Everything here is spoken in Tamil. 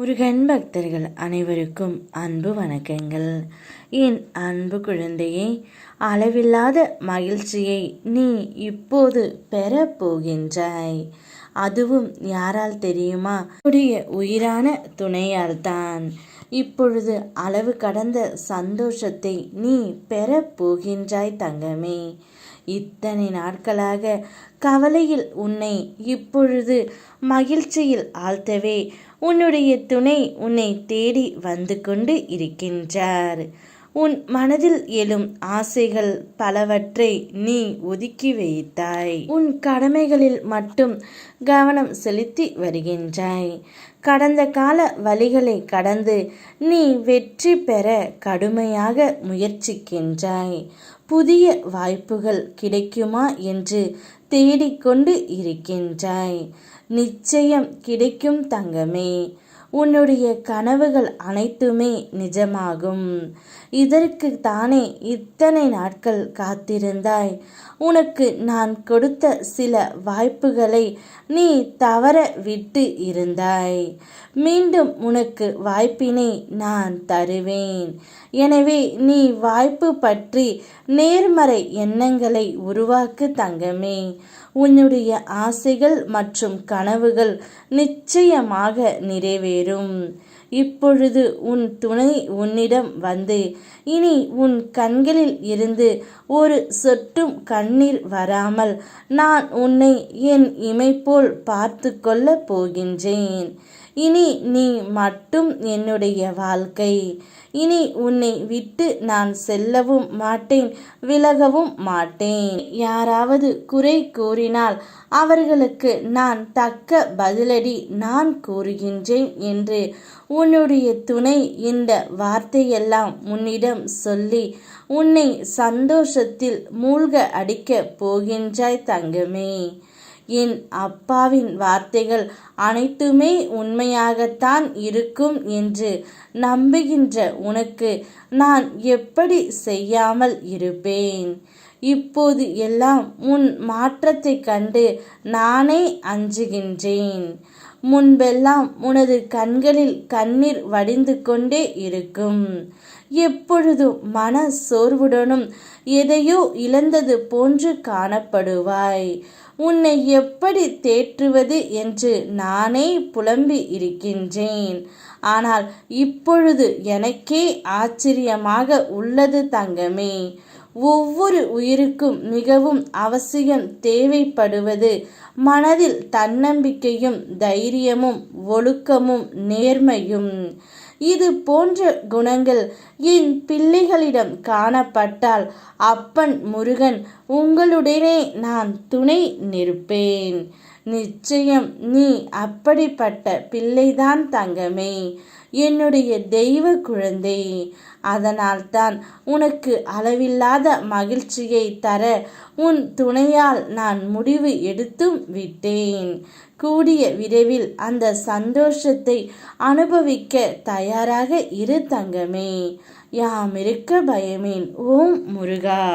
முருகன் பக்தர்கள் அனைவருக்கும் அன்பு வணக்கங்கள். என் அன்பு குழந்தையே, அளவில்லாத மகிழ்ச்சியை நீ இப்போது பெறப்போகின்றாய். அதுவும் யாரால் தெரியுமா? உடைய உயிரான துணையால் தான். இப்பொழுது அளவு கடந்த சந்தோஷத்தை நீ பெறப்போகின்றாய் தங்கமே. இத்தனை நாட்களாக கவலையில் உன்னை இப்பொழுது மகிழ்ச்சியில் ஆழ்த்தவே உன்னுடைய துணை உன்னை தேடி வந்து கொண்டு இருக்கின்றார். உன் மனதில் எழும் ஆசைகள் பலவற்றை நீ ஒதுக்கி வைத்தாய். உன் கடமைகளில் மட்டும் கவனம் செலுத்தி வருகின்றாய். கடந்த கால வழிகளை கடந்து நீ வெற்றி பெற கடுமையாக முயற்சிக்கின்றாய். புதிய வாய்ப்புகள் கிடைக்குமா என்று தேடிக்கொண்டு இருக்கின்றாய். நிச்சயம் கிடைக்கும் தங்கமே. உன்னுடைய கனவுகள் அனைத்துமே நிஜமாகும். இதற்கு தானே இத்தனை நாட்கள் காத்திருந்தாய். உனக்கு நான் கொடுத்த சில வாய்ப்புகளை நீ தவற விட்டு இருந்தாய். மீண்டும் உனக்கு வாய்ப்பினை நான் தருவேன். எனவே நீ வாய்ப்பு பற்றி நேர்மறை எண்ணங்களை உருவாக்கு தங்கமே. உன்னுடைய ஆசைகள் மற்றும் கனவுகள் நிச்சயமாக நிறைவேறும். இப்பொழுது உன் துணை உன்னிடம் வந்து இனி உன் கண்களில் இருந்து ஒரு சொட்டும் கண்ணீர் வராமல் நான் உன்னை என் இமைப்போல் பார்த்து கொள்ளப் போகின்றேன். இனி நீ மட்டும் என்னுடைய வாழ்க்கை. இனி உன்னை விட்டு நான் செல்லவும் மாட்டேன், விலகவும் மாட்டேன். யாராவது குறை கூறினால் அவர்களுக்கு நான் தக்க பதிலடி நான் கூறுகின்றேன் என்று உன்னுடைய துணை இந்த வார்த்தையெல்லாம் உன்னிடம் சொல்லி உன்னை சந்தோஷத்தில் மூழ்க அடிக்கப் போகின்றாய் தங்கமே. என் அப்பாவின் வார்த்தைகள் அனைத்துமே உண்மையாகத்தான் இருக்கும் என்று நம்புகின்ற உனக்கு நான் எப்படி செய்யாமல் இருப்பேன்? இப்போது எல்லாம் உன் மாற்றத்தை கண்டு நானே அஞ்சுகின்றேன். முன்பெல்லாம் உனது கண்களில் கண்ணீர் வடிந்து கொண்டே இருக்கும். எப்பொழுதும் மன சோர்வுடனும் எதையோ இழந்தது போன்று காணப்படுவாய். உன்னை எப்படி தேற்றுவது என்று நானே புலம்பி இருக்கின்றேன். ஆனால் இப்பொழுது எனக்கே ஆச்சரியமாக உள்ளது தங்கமே. ஒவ்வொரு உயிருக்கும் மிகவும் அவசியம் தேவைப்படுவது மனதில் தன்னம்பிக்கையும் தைரியமும் ஒழுக்கமும் நேர்மையும். இது போன்ற குணங்கள் என் பிள்ளைகளிடம் காணப்பட்டால் அப்பன் முருகன் உங்களுடனே நான் துணை நிற்பேன். நிச்சயம் நீ அப்படிப்பட்ட பிள்ளைதான் தங்கமே, என்னுடைய தெய்வ குழந்தை. அதனால்தான் உனக்கு அளவில்லாத மகிழ்ச்சியை தர உன் துணையால் நான் முடிவு எடுத்தும் விட்டேன். கூடிய விரைவில் அந்த சந்தோஷத்தை அனுபவிக்க தயாராக இரு தங்கமே. யாம் இருக்க பயமேன். ஓம் முருகா.